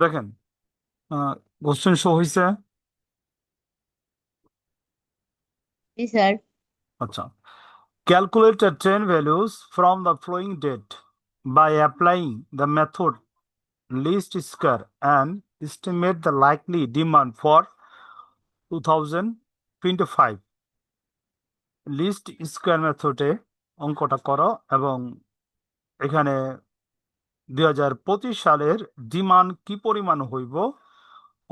দেখেন, question show হয়েছে। জি sir. আচ্ছা, calculate trend values from the following data by applying the method least square and estimate the likely demand for 2025। Least square মেথডে অঙ্কটা করো এবং এখানে 2025 সালের ডিমান্ড কি পরিমাণ হইব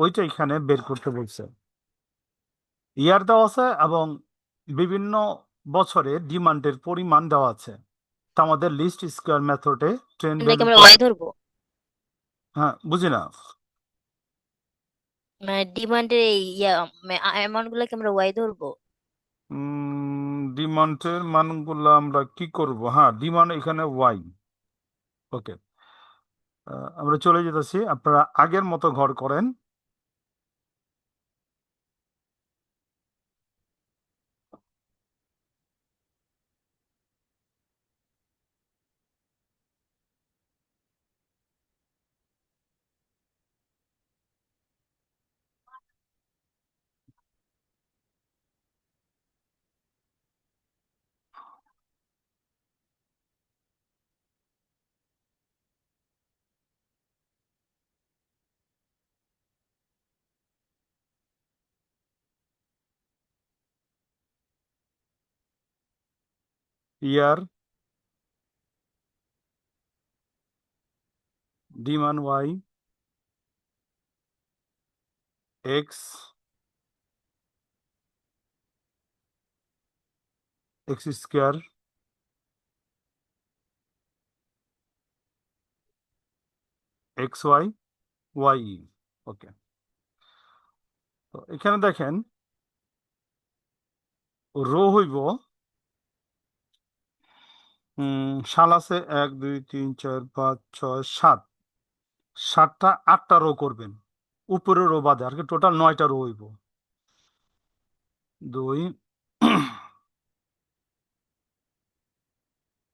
ওইটা এখানে বের করতে বলছে। ইয়ার দেওয়া আছে এবং বিভিন্ন বছরে ডিমান্ডের পরিমাণ দেওয়া আছে। তা আমাদের লিস্ট স্কোয়ার মেথডে ট্রেন আমরা কি আমরা ভ্যালুটা, ওয়াই ধরবো? হ্যাঁ বুঝি না। মানে ডিমান্ডের এই অ্যামাউন্ট গুলো কি আমরা ওয়াই ধরবো? ডিমান্ডের মানগুলো আমরা কি করব? হ্যাঁ, ডিমান্ড এখানে ওয়াই। ওকে, আমরা চলে যেতেছি, আপনারা আগের মতো ঘর করেন। ইয়ার, demand y, x, x square, x y, y. Okay, তো এখানে দেখেন রো হইব, সাল আছে 1 2 3 4 5 6 7, 7টা 8টা রো করবেন, উপরে রো বাদে আর কি, টোটাল 9টা রো হইব। 2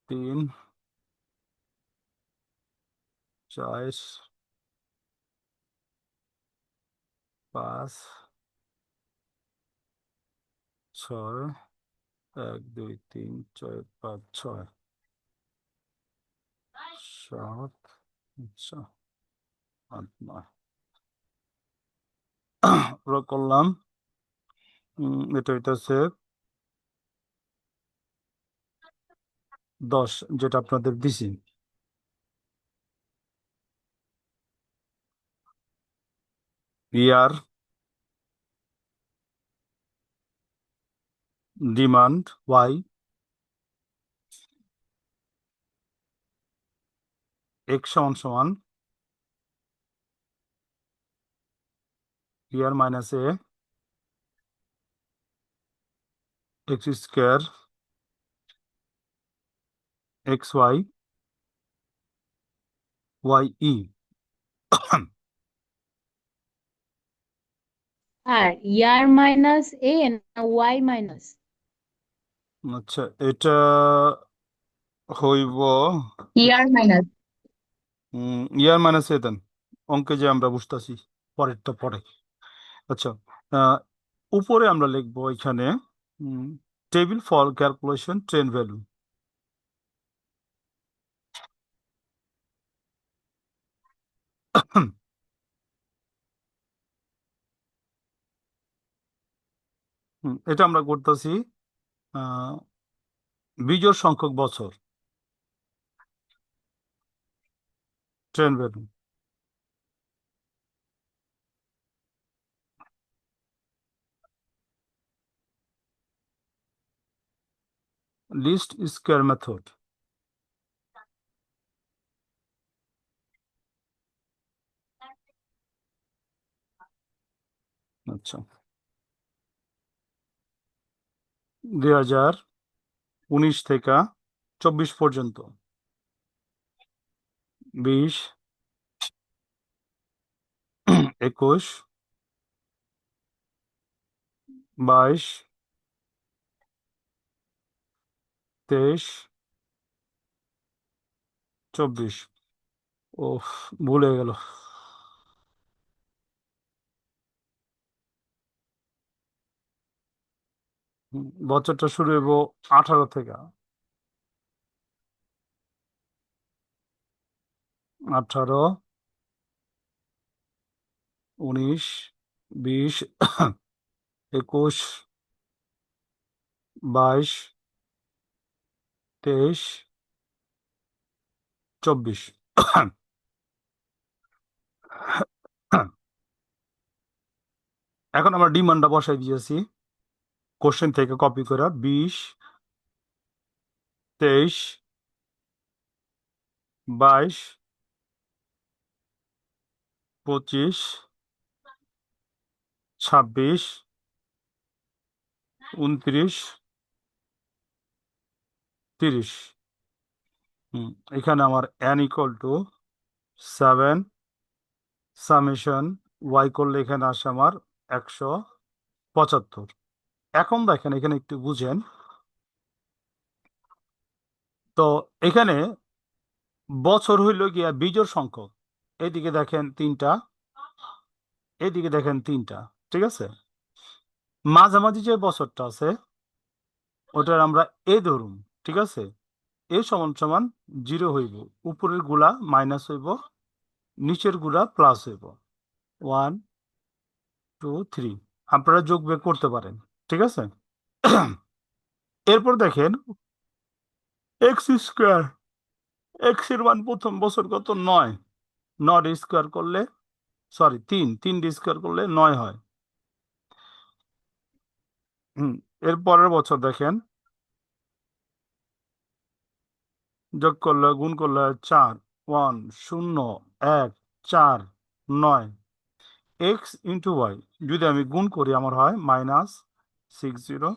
3 4 5 6, 1 2 3 4 5 6 7, আচ্ছা 8 9 রো করলাম। এটা হইতেছে 10, যেটা আপনাদের দিছি। ইয়ার, ডিমান্ড ওয়াই, এক্স সমান সমান ইয়ার minus a, x square, x y, y e. আর ইয়ার মাইনাস এ না ওয়াই মাইনাস? আচ্ছা, এটা হইব ইয়ার মাইনাস। ইয়ার মাইনাস এ দেন, অঙ্কে যে আমরা বুঝতেছি পরেরটা পরে। আচ্ছা, আহ, উপরে আমরা লিখবো এখানে table for calculation trend value. এটা আমরা করতেছি বিজোড় সংখ্যক বছর। 10 বেরোন। Least square method. আচ্ছা, 2019 থেকে 24 পর্যন্ত 20, 21, 22, 23, 24। ও, ভুলে গেল। বছরটা শুরু হইব 18 থেকে। 18, 19, 20, 21, 22, 23, 24। এখন আমরা ডিমান্ডটা বসাই দিয়েছি কোশ্চেন থেকে কপি করে। 20, 23, 22, 25, 26, 29, 30। এখানে আমার n equal to 7 summation y করলে এখানে আসে আমার 175। এখন দেখেন, এখানে একটু বুঝেন তো। এখানে বছর হইল গিয়া বিজোড় সংখ্যক। এদিকে দেখেন 3টা, এদিকে দেখেন 3টা, ঠিক আছে। মাঝামাঝি যে বছরটা আছে ওটার আমরা এ ধরুন, ঠিক আছে। এ সমান সমান 0 হইব, উপরের গুলা মাইনাস হইব, নিচের গুলা প্লাস হইব। 1, 2, 3 আপনারা যোগ বিয়োগ করতে পারেন, ঠিক আছে। এরপর দেখেন এক্স স্কোয়ার। এক্স এর মান প্রথম বছর কত? 9। 9 স্কোয়ার করলে, সরি 3 স্কোয়ার করলে 9 হয়। এর পরের বছর দেখেন, যোগ করলে, গুণ করলে 4, 1, 0, 1, 4, 9। এক্স ইন্টু ওয়াই যদি আমি গুণ করি আমার হয় -60,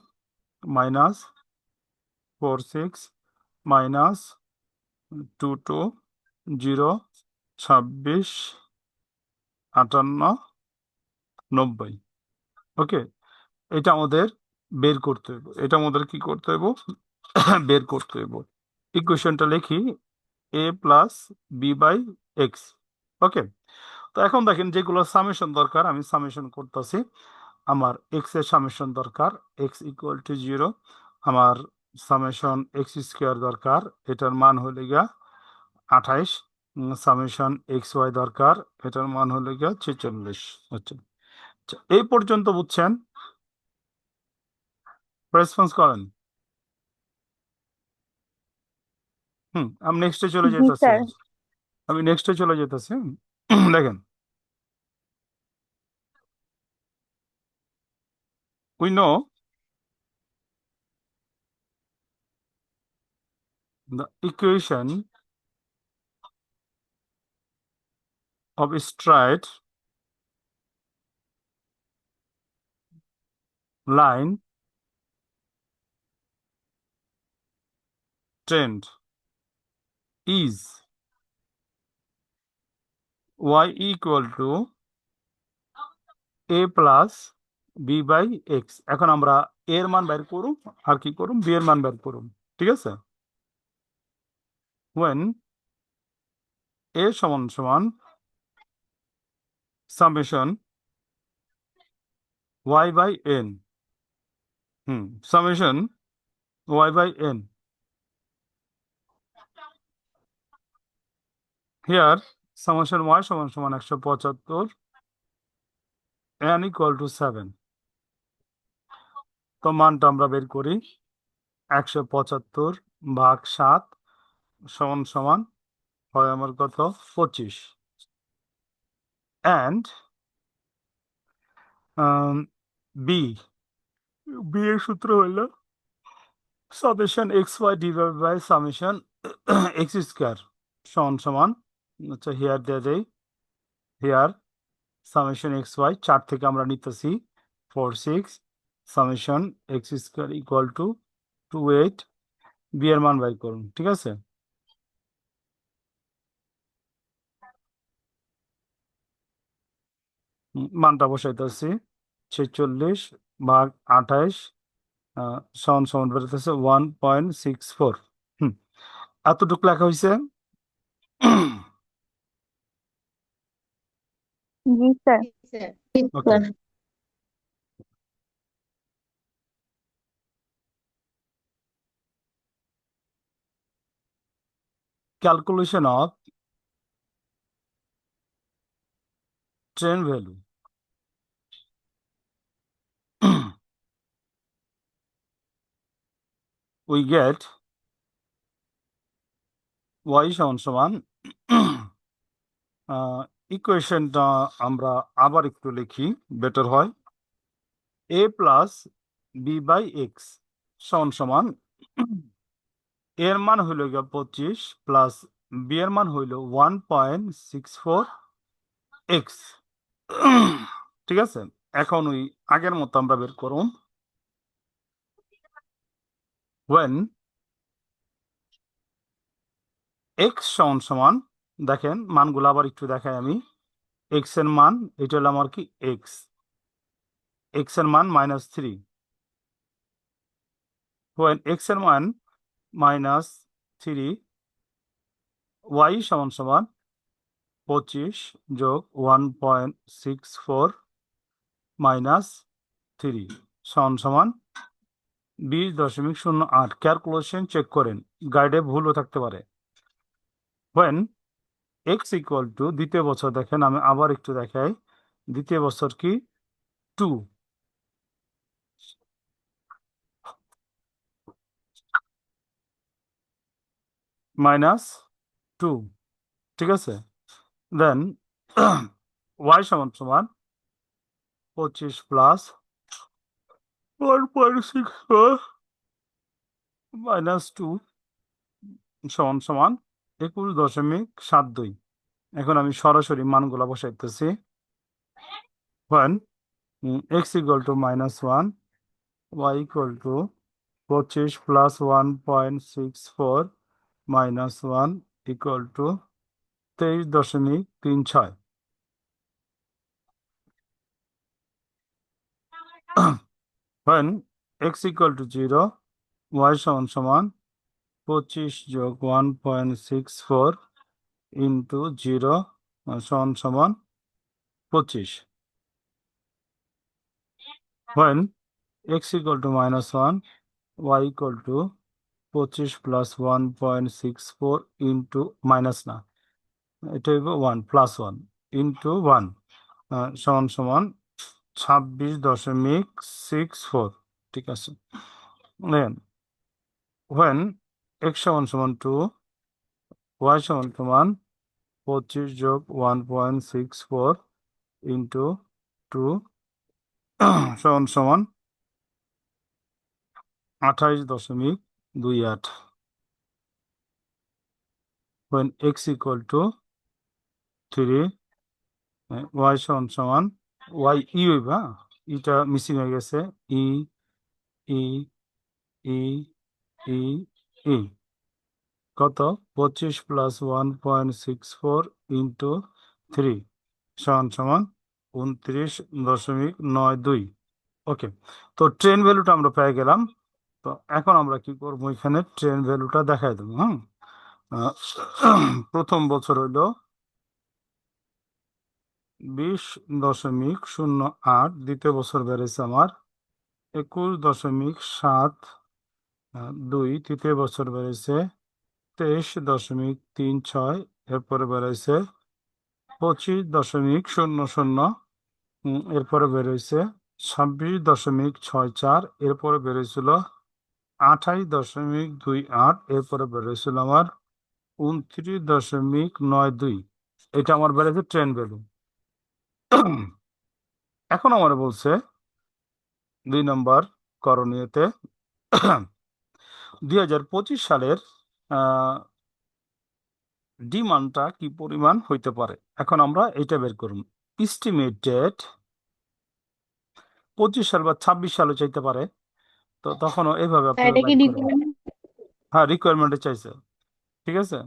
-46, -22, 0, 26, 58, 90। ওকে, এটা আমাদের বের করতে হবে। এটা আমাদের কি করতে হবে? বের করতে হবে। ইকুয়েশনটা লিখি a plus B by x. Okay, তো এখন দেখেন যেগুলো সামেশন দরকার আমি সামেশন করতেছি। আমার এক্স এর সামেশন দরকার, এক্স ইকুয়াল টু 0। আমার সামেশন এক্স স্কোয়ার দরকার, এটার মান হলে গিয়া 28। সামেশন এক্স ওয়াই দরকার, এটার মান হলে গিয়া 46। আচ্ছা, এই পর্যন্ত বুঝছেন? রেসপন্স করেন। আমি নেক্সটে চলে জি যেতেছি। স্যার। আমি নেক্সটে চলে যেতেছি। দেখেন, we know the equation of a straight line trend is y equal to a plus b by x। এখন আমরা এর মান বের করুম, আর কি করুম, b এর মান বের করুম, ঠিক আছে। when a সমান সমান summation y by n, summation y by n, here summation y সমান সমান 175, n equal to 7। তো মানটা আমরা বের করি। 175 ভাগ 7 সমান সমান হয় আমার কত 25 and বি এর সূত্র হলো summation xy divide by summation x square সমান সমান আচ্ছা হিয়ার দিয়ে দেই হিয়ার সামেশন xy 4 থেকে আমরা নিতেছি 46 summation x square equal to 28 B এর মান বাই করুন ঠিক আছে মানটা বসাইতেছি 46 ভাগ 28 সমান সমান বেরোতেছে 1.64 এতটুকু লেখা হয়েছে জি sir. Okay calculation of train value we get y সমান সমান ইকুয়েশনটা আমরা আবার একটু লিখি বেটার হয় a plus B by X সমান সমান এর মান হইল 25 প্লাস বি এর মান হইল 1.64 এক্স ঠিক আছে এখন ওই আগের মতো আমরা বের করুন when x সমান সমান দেখেন মানগুলো আবার একটু দেখাই আমি x এর মান এটা হলো আমার কি x এর মান -3 when x এর মান -3 y সমান সমান 25 যোগ 1.64 -3 সমান সমান 20.08 ক্যালকুলেশন চেক করেন গাইডে ভুলও থাকতে পারে when x ইকুয়াল টু দ্বিতীয় বছর দেখেন আমি আবার একটু দেখাই দ্বিতীয় বছর কি 2 -2 ঠিক আছে দেন y সমান সমান 25 প্লাস 1.64 -2 সমান সমান 21.72 এখন আমি সরাসরি মানগুলো বসাইতেছি when x equal to -1 y equal to 25 plus 1.64 minus 1 equal to 23.36 when x equal to 0 y সমান সমান 25 যোগ 1.64 into 0 সমান সমান 25 when x equal to -1 y equal to 25 plus 1.64 into minus না এটা হইব 1 প্লাস 1 ইন্টু 1 সমান সমান 26.64 ঠিক আছে দেন when x সমান সমান 2 y সমান সমান 25 যোগ 1.64 ইন্টু 2 সমান সমান 28.28 when x equal to 3 y সমান সমান y ই হইবা এটা মিসিং হয়ে গেছে ই ই ই ই ই কত 25 প্লাস 1.64 ইন্টু 3 সমান সমান 29.92 ওকে তো ট্রেন ভ্যালুটা আমরা পেয়ে গেলাম তো এখন আমরা কি করবো এখানে ট্রেন ভ্যালুটা দেখাই দেবো প্রথম বছর হইল 20.08 দ্বিতীয় বছর বেড়েছে আমার 21.72 তৃতীয় বছর বেড়েছে 23.36 এরপরে বেড়েছে 25.00 এরপরে বেরোইছে 26.64 এরপরে বেরোইছিল 28.28, এরপরে বেরোছিল আমার 29.92। এটা আমার বেড়েছে ট্রেন ভ্যালু। এখন আমার বলছে 2 নম্বর করণীয়তে 2025 সালের ডিমান্ডটা কি পরিমাণ হইতে পারে। এখন আমরা এটা বের করুন। এস্টিমেটেড 25 সাল বা 26 সালও চাইতে পারে, তো তখনও এইভাবে স্যার আপনারা এটা কি বাইর করেন। requirement? হ্যাঁ, রিকোয়ারমেন্টে চাইছে, ঠিক আছে।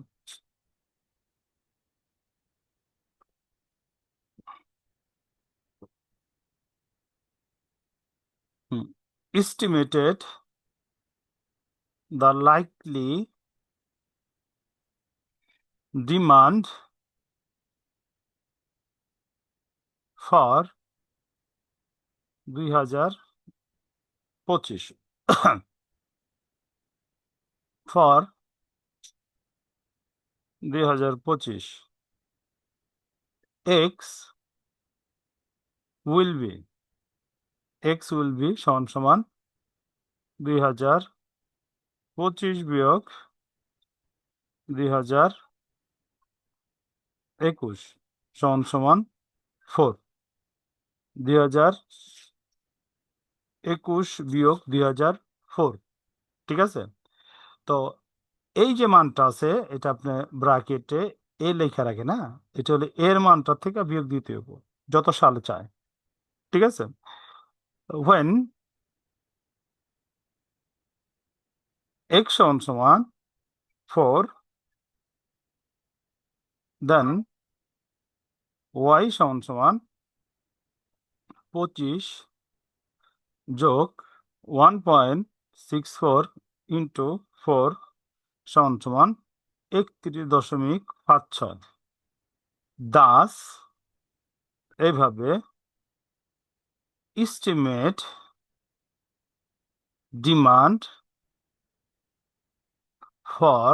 Estimated the likely demand for 2025 for 2025 x will be সমান সমান 2025 বিয়োগ 2021 সমান সমান 4। 2021 বিয়োগ 2004, ঠিক আছে। তো এই যে মানটা আছে এটা আপনি ব্র্যাকেটে এ লেখা রাখে না, এটা হলে এর মানটা থেকে বিয়োগ দিতে হবে যত সালে চায়, ঠিক আছে। when x সমান সমান 4, then y সমান সমান 25 যোগ 1.64 ইন্টু 4 সমান সমান 31.56। দাস এইভাবে estimate demand for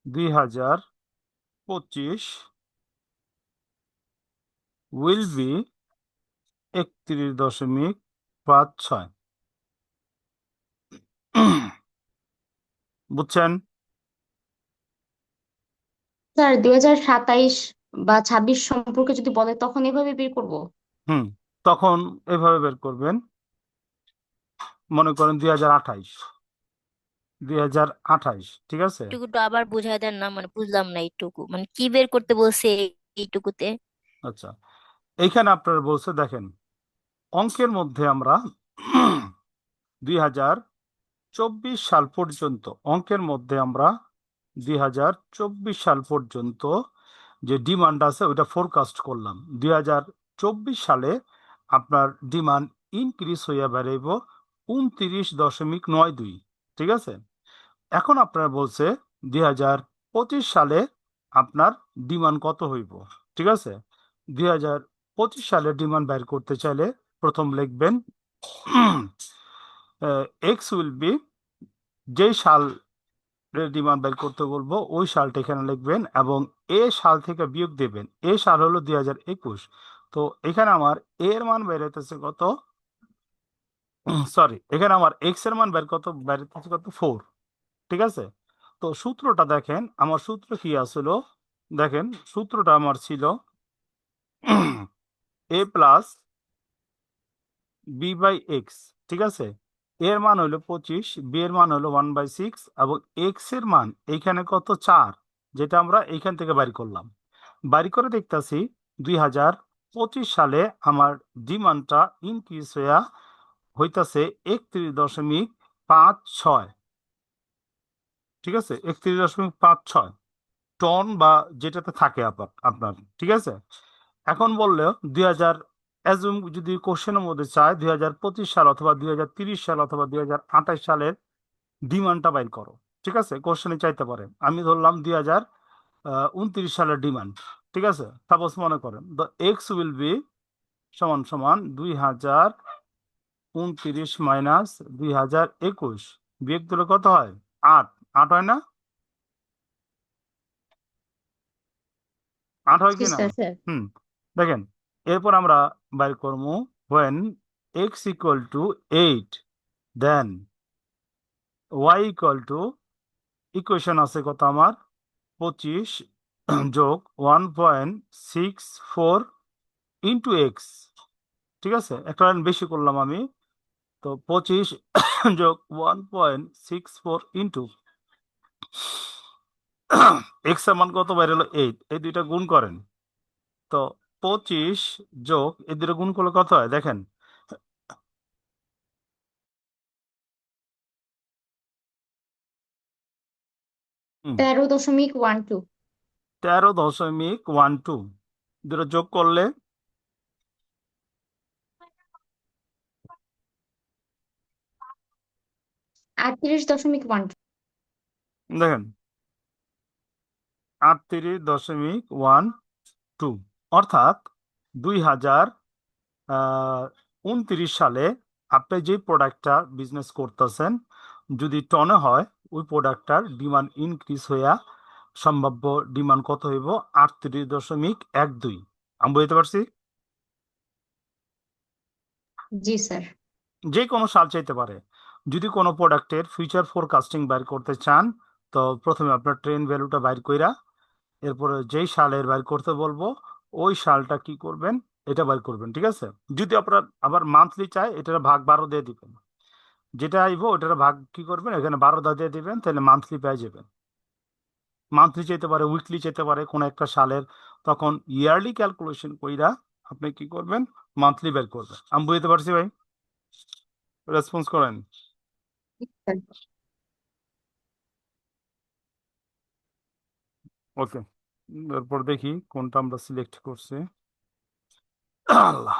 2025 will be 31.56। বুঝছেন? স্যার 2027 বা 26 সম্পর্কে যদি বলে তখন এভাবে বের করব। হুম, তখন এভাবে বের করবেন। মনে করেন 2028, ঠিক আছে। এইটুকুটা আবার বুঝাই দেন না, মানে বুঝলাম না এইটুকু, মানে কি বের করতে বলছে এইটুকুতে? আচ্ছা, এইখানে আপনারা বলছে দেখেন, অঙ্কের মধ্যে আমরা 2024 সাল পর্যন্ত, অঙ্কের মধ্যে আমরা 2024 সাল পর্যন্ত যে ডিমান্ড আছে ওইটা ফোরকাস্ট করলাম। 2024 সালে আপনার ডিমান্ড ইনক্রিজ হইয়া বেড়াইব 29.92, ঠিক আছে। এখন আপনারা বলছে 2025 সালে আপনার ডিমান্ড কত হইব, ঠিক আছে। 2025 সালে ডিমান্ড বের করতে চাইলে প্রথম লিখবেন এক্স উইল বি, যেই সাল ডিমান্ড বের করতে বলবো ওই সালটা এখানে লিখবেন এবং এ সাল থেকে বিয়োগ দেবেন। এ সাল হলো 2021, তো এখানে আমার এর মান বের হইতেছে কত, সরি, এখানে আমার এক্স এর মান বের হইতেছে কত, 4, ঠিক আছে। তো সূত্রটা দেখেন, আমার সূত্র কি আসলো, দেখেন সূত্রটা আমার ছিল এ প্লাস বি বাই এক্স, ঠিক আছে। এর মান হলো 25, বি এর মান হলো 1/6 এবং এক্স এর মান এইখানে কত, 4, যেটা আমরা এইখান থেকে বাইর করলাম। বাইর করে দেখতেছি 2025 সালে আমার ডিমান্ডটা ইনক্রিজ হইতাছে 31.56, ঠিক আছে, 31.56 টন বা যেটাতে থাকে আপনার, ঠিক আছে। এখন বললেও 2000 অ্যাজুম, যদি কোশ্চেনের মধ্যে চায় 2025 সাল অথবা 2030 সাল অথবা 2028 সালের ডিমান্ডটা বাইর করো, ঠিক আছে, কোশ্চেনে চাইতে পারে। আমি ধরলাম 2029 সালের ডিমান্ড, ঠিক আছে। সাপোজ মনে করেন দ্য এক্স উইল বি সমান সমান 2029 মাইনাস 2021 বিয়োগ দিলে কত হয়, 8। 8 হয় না? 8 হয় জি কি না? স্যার। স্যার হুম, দেখেন, এরপর আমরা বাইর করবো when x equal to 8, then Y equal to equation আছে কত আমার 25 যোগ 1.64 ইন্টু এক্স। ঠিক আছে, একটা লাইন বেশি করলাম আমি। তো 25 যোগ 1.64 ইন্টু এক্স এর মান কত বাইরে হলো 8, এই দুইটা গুণ করেন। তো 25 যোগ এই দুটো গুণ করলে কত হয় দেখেন। হুম, 13.12। 13.12 দুটো যোগ করলে 38.12। দেখেন 38.12, অর্থাৎ 2029 সালে আপনি যে প্রোডাক্টটা বিজনেস করতেছেন যদি টনে হয়, ওই প্রোডাক্টটার ডিমান্ড ইনক্রিজ হইয়া সম্ভাব্য ডিমান্ড কত হইব 38.12। আমি বুঝতে পারছি। জি স্যার। যে কোনো সাল চাইতে পারে। যদি কোনো প্রোডাক্টের ফিউচার ফোরকাস্টিং বাইর করতে চান, তো প্রথমে আপনার ট্রেন্ড ভ্যালুটা বাইর কইরা এরপরে যেই সালের বাইর করতে বলবো ওই সালটা কি করবেন এটা বাইর করবেন। ঠিক আছে, যদি আপনার আবার মান্থলি চাই এটার ভাগ 12 দিয়ে দিবেন। যেটা আইবো ওটার ভাগ কি করবেন, এখানে 12 দিয়ে দিবেন, তাহলে মান্থলি পেয়ে যাবেন। মান্থলি চাইতে পারে, উইকলি চাইতে পারে কোন একটা সালের, তখন ইয়ারলি ক্যালকুলেশন কইরা আপনি কি করবেন মান্থলি বের করবেন। আমি বুঝতে পারছি ভাই, রেসপন্স করেন। স্যার। ওকে, এরপর দেখি কোনটা আমরা সিলেক্ট করছি। আল্লাহ,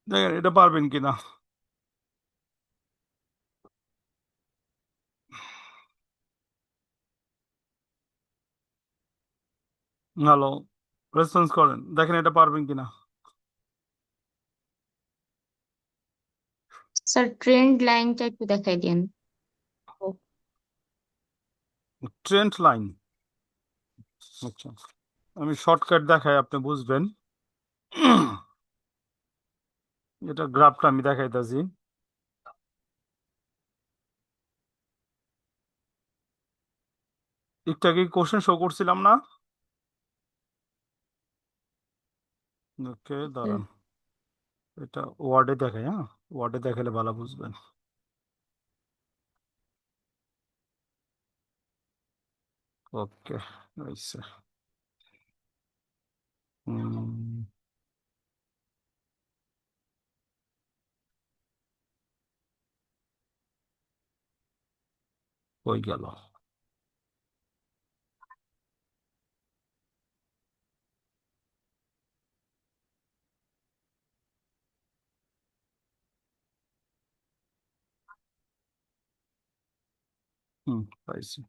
দেখেন এটা পারবেন কিনা। হ্যালো, রেসপন্স করেন, দেখেন এটা পারবেন কিনা। স্যার ট্রেন্ড লাইনটা একটু দেখাই দিন। ট্রেন্ড লাইন, আচ্ছা আমি শর্টকাট দেখাই আপনি বুঝবেন। এটা গ্রাফটা আমি দেখাইতেছি। একটু আগে কোশ্চেন শো করছিলাম না। ওকে দাঁড়ান, এটা ওয়ার্ডে দেখাই, হ্যাঁ ওয়ার্ডে দেখালে ভালো বুঝবেন। ওকে, আচ্ছা। হুম, কই গেল। হুম, পাইছি।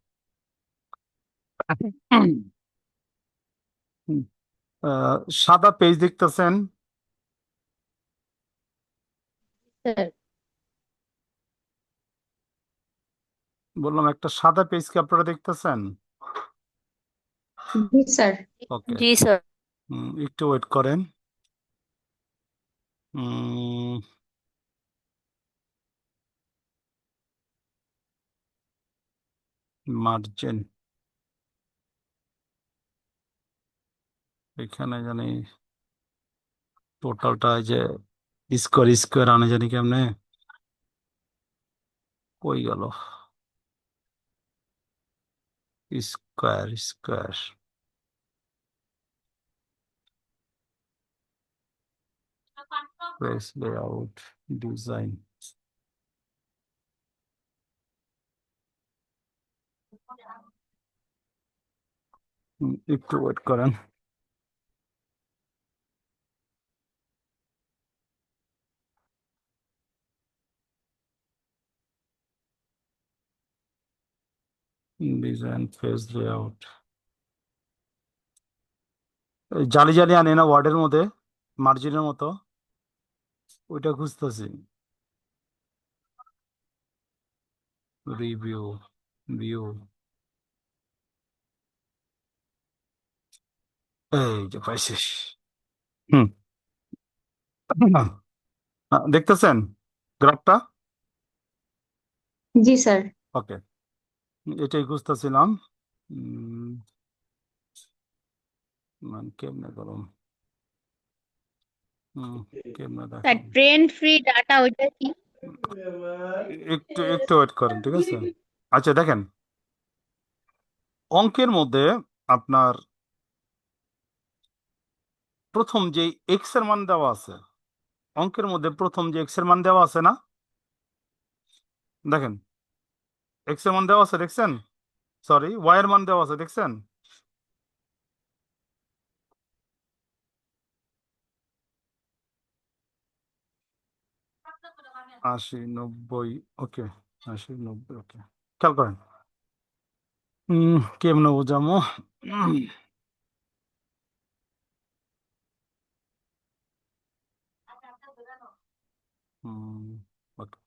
হুম, সাদা পেজ দেখতেছেন, স্যার বললাম একটা সাদা পেজ কি আপনারা দেখতেছেন। জি স্যার। ওকে, জি স্যার। একটু ওয়েট করেন। মার্জিন এখানে জানি টোটালটা যে স্কোয়ার স্কোয়ার আনে জানি কেমনে, কই গেল square square. Space layout design. একটু ওয়েট করেন। ডিজাইন পেজ লেআউট জালি জালি আনে না ওয়ার্ডের মধ্যে মার্জিনের মতো, ওইটা খুঁজতেছি। রিভিউ ভিউ এই যে পাইছিস। হুম দেখতেছেন গ্রাফটা? জি স্যার। ওকে, এটাই খুঁজতেছিলাম। কেমনে করুন, কেমনে স্যার দেখাম, ট্রেন্ড ফ্রি ডাটা ওইটা কি? একটু একটু ওয়েট করেন, ঠিক আছে? আচ্ছা দেখেন, অঙ্কের মধ্যে আপনার প্রথম যে এক্স এর মান দেওয়া আছে, অঙ্কের মধ্যে প্রথম যে এক্স এর মান দেওয়া আছে না, দেখেন এক্স এর মান দেওয়া আছে দেখছেন, সরি ওয়াই এর মান দেওয়া আছে দেখছেন। আশি নব্বই, ওকে 80 90, ওকে খেয়াল করেন। কেমনে বোঝামো, ওকে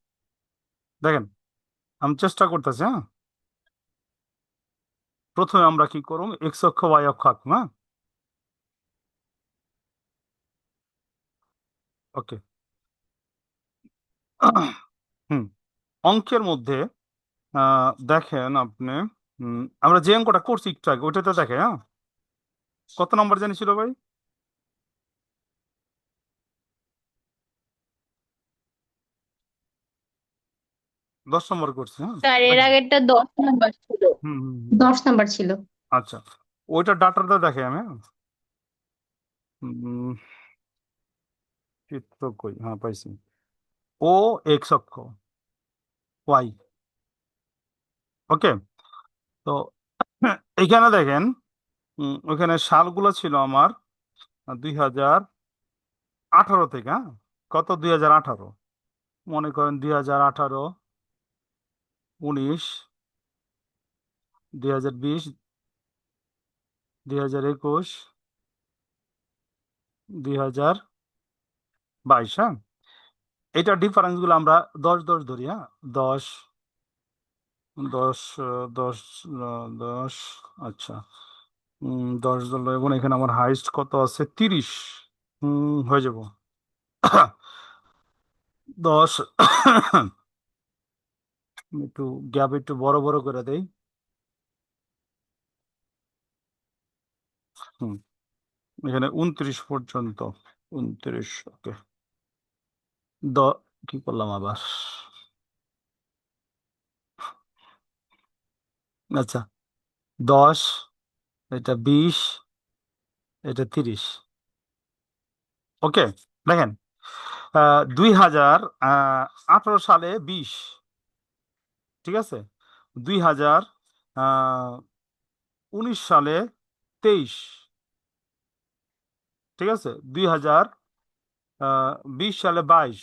দেখেন আমি চেষ্টা করতেছি। হ্যাঁ, প্রথমে আমরা কি করব, এক্স অক্ষ ওয়াই অক্ষ আঁকবো। হ্যাঁ, ওকে। হুম অঙ্কের মধ্যে দেখেন আপনি, আমরা যে অঙ্কটা করছি একটু আগে ওইটাতে দেখে, হ্যাঁ কত নম্বর জানি ছিল ভাই? 10 নম্বর করছি। হ্যাঁ স্যার এর দেখেন, আগেরটা 10 নাম্বার ছিল। হুম হুম, 10 নাম্বার ছিল। আচ্ছা ওইটা ডাটাটা দেখে আমি। হ্যাঁ চিত্র কই, হ্যাঁ পাইছি। ও এক্স অক্ষ, ওয়াই, ওকে। তো এইখানে দেখেন, ওইখানে সালগুলো ছিল আমার 2018 থেকে। হ্যাঁ কত, 2018, মনে করেন 2018, 19, 2020, 2021, 2022। হ্যাঁ এটা ডিফারেন্স গুলো আমরা 10 10 ধরি। হ্যাঁ 10 10 10 10, আচ্ছা 10 ধরলো, এবং এখানে আমার হাইস্ট কত আছে, 30। হয়ে যাব 10। একটু গ্যাপ একটু বড় বড় করে দেই। হুম এখানে 29 পর্যন্ত, 29, ওকে। দ কি করলাম আবার, আচ্ছা 10, এটা 20, এটা 30, ওকে। দেখেন 2018 সালে 20, ঠিক আছে, 2019 সালে 23, ঠিক আছে, 2020 সালে 22,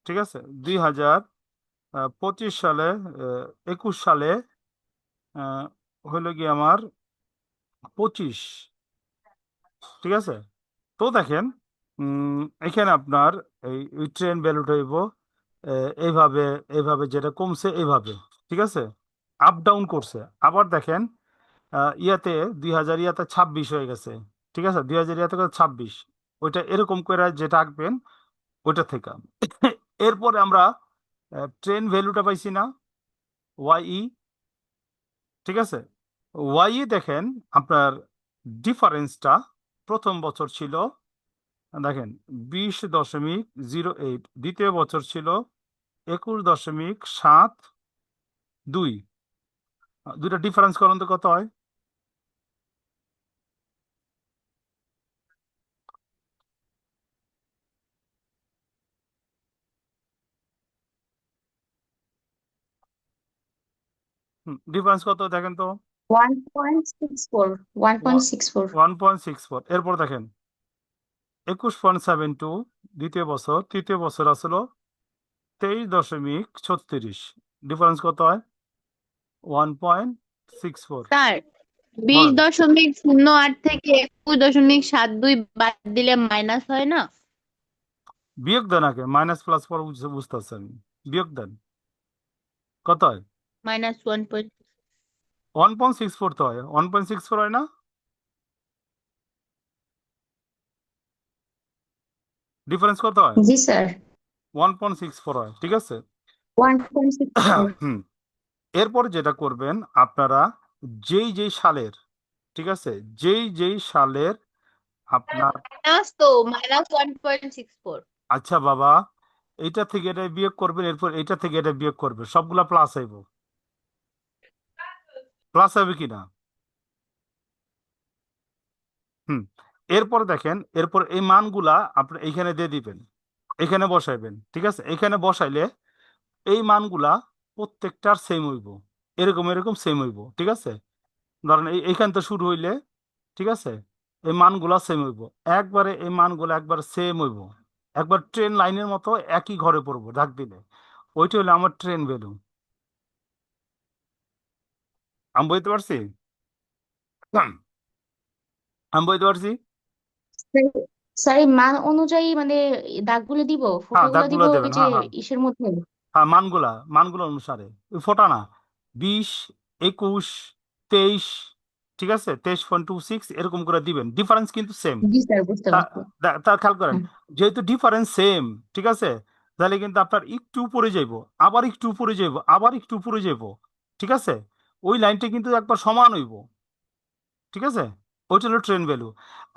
ঠিক আছে, 2025 সালে 21 সালে হইলো কি আমার 25, ঠিক আছে। তো দেখেন এখানে আপনার এই ট্রেন ভ্যালুটা হইব এইভাবে, এইভাবে যেটা কমছে এইভাবে, ঠিক আছে, আপ ডাউন করছে। আবার দেখেন ইয়াতে 2000 ইয়াতে 26 হয়ে গেছে, ঠিক আছে, 2000 ইয়াতে 26, ওইটা এরকম করে যেটা আঁকবেন ওইটা থেকে। এরপরে আমরা ট্রেন ভ্যালুটা পাইছি না, ওয়াই, ঠিক আছে। ওয়াই দেখেন আপনার ডিফারেন্সটা প্রথম বছর ছিল, দেখেন 20.08, দ্বিতীয় বছর ছিল 21.72। দুইটা ডিফারেন্স করুন তো কত হয়? ডিফারেন্স কত দেখেন তো 1.64 1.64 1.64। এরপর দেখেন 21.72 দ্বিতীয় বছর, তৃতীয় বছর আসলো 23.36। ডিফারেন্স কত হয়? 1.64। স্যার বলেন 20.08 থেকে 21.72 বাদ দিলে মাইনাস হয় না? বিয়োগ দেন আগে, মাইনাস প্লাস পর বুঝতেছে আমি। বিয়োগ দেন, কত হয়? মাইনাস 1.64 তো হয়, 1.64 হয় না? ডিফারেন্স কত হয়? জি স্যার 1.64 হয়, ঠিক আছে। 1.64 হুম, এরপর যেটা করবেন আপনারা, যেই সালের, ঠিক আছে, যেই সালের আপনার, মাইনাস তো মাইনাস 1.64। আচ্ছা বাবা, এইটা থেকে এটা বিয়োগ করবেন, এরপর এইটা থেকে এটা বিয়োগ করবে, সবগুলা প্লাস আইব। প্লাস হবে কি না? হুম, এরপর দেখেন, এরপর এই মানগুলা আপনি এইখানে দিয়ে দিবেন, এখানে বসাইবেন, ঠিক আছে। এখানে বসাইলে এই মানগুলা প্রত্যেকটার সেম হইব, এরকম এরকম সেম হইব, ঠিক আছে। ধরেন এইখান থেকে শুরু হইলে, ঠিক আছে, এই মানগুলা সেম হইব, একবারে এই মানগুলা একবার সেম হইব, একবার ট্রেন লাইনের মতো একই ঘরে পড়বো দাগ দিলে, ওইটা হলো আমার ট্রেন ভ্যালু। আমি বলতে পারছি? আমি বলতে পারছি? স্যার এই মান অনুযায়ী মানে দাগগুলো দিব, হ্যাঁ, ফোঁটাগুলো দিব দাগগুলো ওই দেবেন, যে হ্যাঁ হ্যাঁ ইসের মধ্যে। হ্যাঁ, মানগুলো অনুসারে, ওই ফোটা না, 20, 21, 23, ঠিক আছে, 23.26 এরকম করে দিবেন, ডিফারেন্স কিন্তু সেম। জি স্যার বুঝতে পারছি। তার খেয়াল করেন, হ্যাঁ। যেহেতু ডিফারেন্স সেম, ঠিক আছে, তাহলে কিন্তু আপনার একটু উপরে যাইব, আবার একটু উপরে যাইব, আবার একটু উপরে যাইব, ঠিক আছে, ওই লাইনটা কিন্তু একবার সমান হইব, ঠিক আছে। ওইটা হলো ট্রেন ভ্যালু।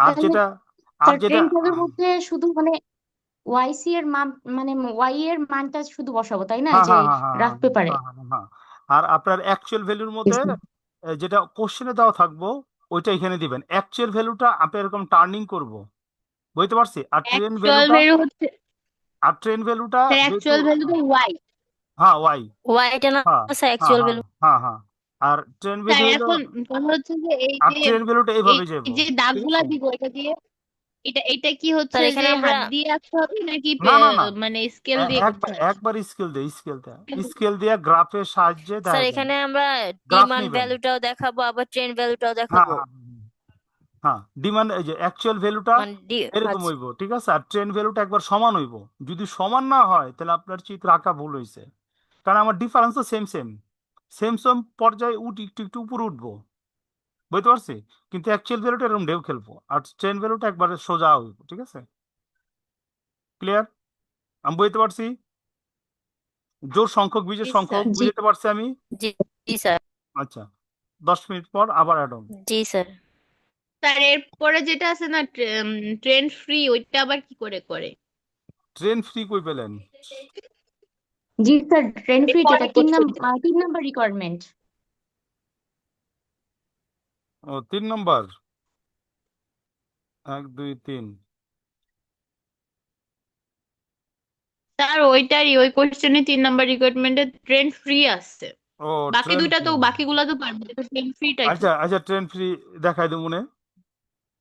আর তাহলে যেটা, আর স্যার যেটা ট্রেন ভ্যালুর মধ্যে শুধু মানে ওয়াইসি এর মান, মানে ওয়াই এর মানটা শুধু বসাবো তাই না, এই হ্যাঁ যে হ্যাঁ হ্যাঁ হ্যাঁ রাফ পেপারে? হ্যাঁ হ্যাঁ হ্যাঁ হ্যাঁ। আর আপনার অ্যাকচুয়াল ভ্যালুর মধ্যে যেটা কোশ্চেনে দেওয়া থাকবো ওইটা এখানে দিবেন। অ্যাকচুয়াল ভ্যালুটা আপনি এরকম টার্নিং করব, বুঝতে পারছি। অ্যাকচুয়াল ভ্যালু হচ্ছে, আর ট্রেন ভ্যালুটা স্যার যেহেতু, অ্যাকচুয়াল ভ্যালু তো ওয়াই। হ্যাঁ ওয়াই, ওয়াইটা না হ্যাঁ স্যার হ্যাঁ অ্যাকচুয়াল হ্যাঁ ভ্যালু। হ্যাঁ হ্যাঁ। আর ট্রেন স্যার ভ্যালু হলো, এখন কথা হচ্ছে যে এই আর যে ট্রেন ভ্যালুটা এই এইভাবে যাবো, যে ঠিক দাগগুলা আছে। দিব এটা দিয়ে, এটা কি হচ্ছে স্যার যে এখানে আমরা হাত দিয়ে আঁকতে হবে নাকি না না না, মানে স্কেল দিয়ে করতে একবার হবে? একবার স্কেল দিয়ে গ্রাফের সাহায্যে স্যার দেখা যায়। এখানে আমরা গ্রাফ ডিমান্ড নিবেন, ভ্যালুটাও দেখাবো আবার ট্রেন ভ্যালুটাও হ্যাঁ দেখাবো। হ্যাঁ হ্যাঁ, ডিমান্ড এই যে অ্যাকচুয়াল ভ্যালুটা মানে এরকম আচ্ছা হইব, ঠিক আছে, আর ট্রেন ভ্যালুটা একবার সমান হইব। যদি সমান না হয় তাহলে আপনার চিত্র আঁকা ভুল হয়েছে, কারণ আমার ডিফারেন্স তো সেম সেম, সেম সেম পর্যায়ে একটু একটু উপরে উঠবো, বুঝতে পারছি। কিন্তু অ্যাকচুয়াল ভ্যালুটা এরকম ঢেউ খেলবো, আর ট্রেন ভ্যালুটা একবারে সোজা হইব, ঠিক আছে। ক্লিয়ার? আমি বুঝতে পারছি? জোর সংখ্যক জি বীজের স্যার। সংখ্যক জি বুঝতে পারছি আমি। জি জি স্যার। আচ্ছা, 10 মিনিট পর আবার অ্যাড অন। জি স্যার। স্যার এরপরে যেটা আছে না ট্রেন ফ্রি, ওইটা আবার কি করে করে? ট্রেন ফ্রি কই পেলেন? জি স্যার ট্রেন ফ্রি যেটা পরে করতে। 3 নাম্বার রিকোয়ারমেন্ট। 3 নম্বর, 1 2 3। স্যার ওইটারই ওই কোশ্চেনে 3 নাম্বার রিকোয়ারমেন্টে ট্রেন ফ্রি আসছে। ও, বাকি ট্রেন দুইটা তো, ফ্রি। বাকিগুলা তো পারবো, ট্রেন ফ্রিটা কি? আচ্ছা আচ্ছা, ট্রেন ফ্রি দেখাই দেবো মনে।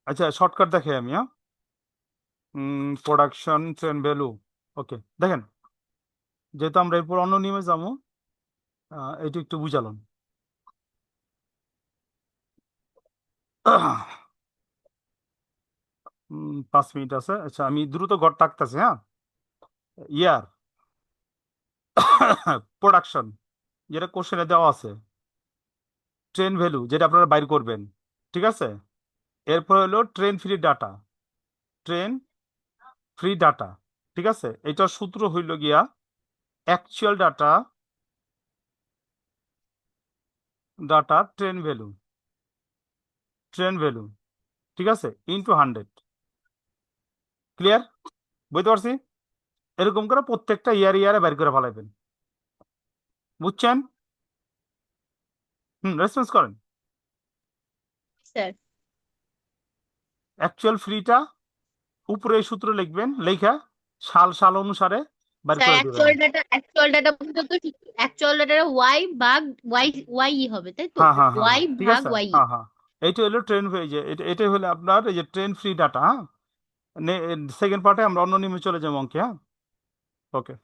আচ্ছা, শর্টকাট দেখাই আমি, হ্যাঁ। প্রোডাকশন ট্রেন ভ্যালু, ওকে, দেখেন, যেহেতু আমরা এরপর অন্য নিয়মে যাবো, এটি একটু বুঝালাম। 5 মিনিট আছে, আচ্ছা আমি দ্রুত ঘর টাকতেছি, হ্যাঁ। ইয়ার প্রোডাকশন যেটা কোশ্চেনে দেওয়া আছে, ট্রেন ভ্যালু যেটা আপনারা বাইর করবেন, ঠিক আছে। এরপর হলো train free data, train free data, ঠিক আছে। এটার সূত্র হইল গিয়া অ্যাকচুয়াল ডাটা, ট্রেন ভ্যালু, ঠিক আছে, ইন্টু 100। ক্লিয়ার? বুঝতে পারছি? এরকম করে প্রত্যেকটা ইয়ারে বের করে ফেলাইবেন, বুঝছেন? রেসপন্স করেন। স্যার অ্যাকচুয়াল ফ্রিটা উপরে এই সূত্র লিখবেন, লেখা সাল অনুসারে বের স্যার করে দিবেন। অ্যাকচুয়াল ডাটা বলতে তো অ্যাকচুয়াল ডাটা ওয়াই ভাগ ওয়াই হবে তাই তো? হ্যাঁ হ্যাঁ হ্যাঁ ওয়াই হ্যাঁ, ঠিক ভাগ আছে, ওয়াই। হ্যাঁ হ্যাঁ। এইটা হলো ট্রেন যে এটাই হলো আপনার এই যে ট্রেন ফ্রি ডাটা। হ্যাঁ, সেকেন্ড পার্টে আমরা অন্য নিয়মে চলে যাবো অঙ্কে। হ্যাঁ, ওকে।